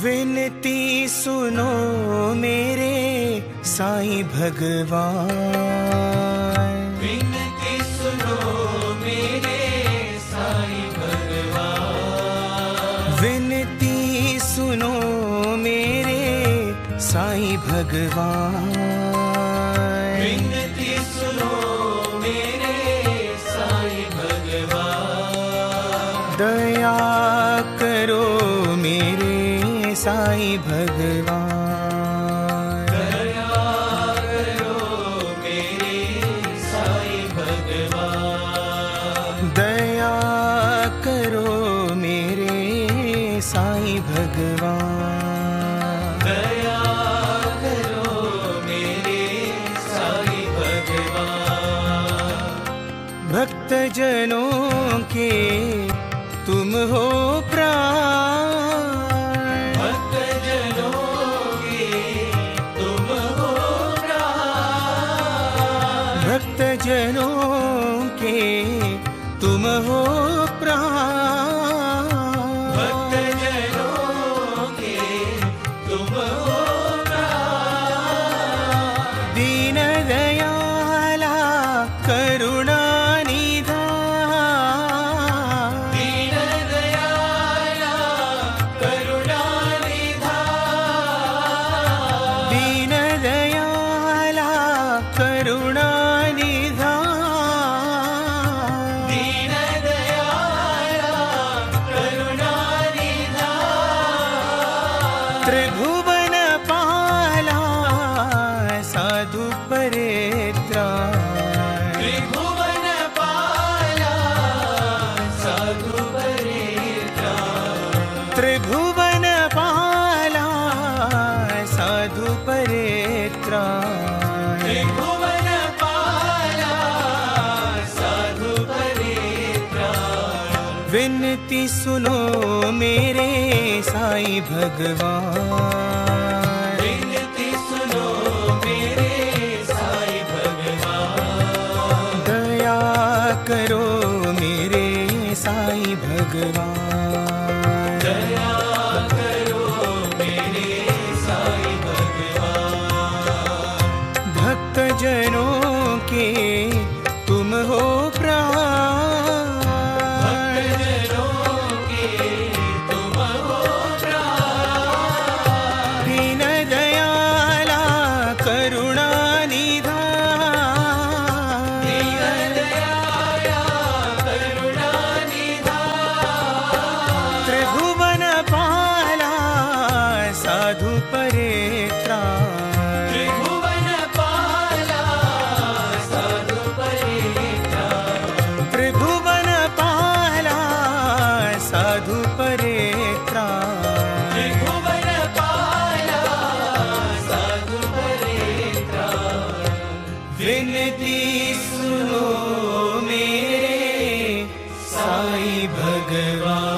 विनती सुनो मेरे साईं भगवान, विनती सुनो मेरे साईं भगवान, विनती सुनो मेरे साईं भगवान, विनती सुनो मेरे साईं भगवान, दया करो मेरे साईं भगवान, दया करो मेरे साईं भगवान, दया करो मेरे साईं भगवान, दया करो मेरे साईं भगवान। भक्त जनों के तुम हो प्राण, भक्त जनों के तुम हो प्राण, भक्त जनों के तुम हो प्राण, भक्त जनों के तुम हो प्राण, दीन दयाला करुणा निधान, दीन दयाला करुणा निधान, दीन दयाला करुणा निधान, दीन दयाला करुणा निधान, त्रिभुवन पाला साधु परित्राण, त्रिभुवन पाला साधु परित्राण, त्रिभुवन पाला साधु परित्राण, त्रिभुवन पाला साधु परित्राण, विनती सुनो मेरे साईं भगवान, विनती सुनो मेरे साईं भगवान, दया करो मेरे साईं भगवान, दया करो मेरे साईं भगवान, भक्त जनों के तुम हो प्राण, भक्त जनों के तुम हो प्राण, दीन दयाला करुणा निधान, दीन दयाला करुणा निधान, त्रिभुवन पाला साधु परित्राण, त्रिभुवन पाला साधु परित्राण, त्रिभुवन पाला साधु परित्राण, त्रिभुवन पाला साधु परित्राण, विनती सुनो मेरे साईं भगवान।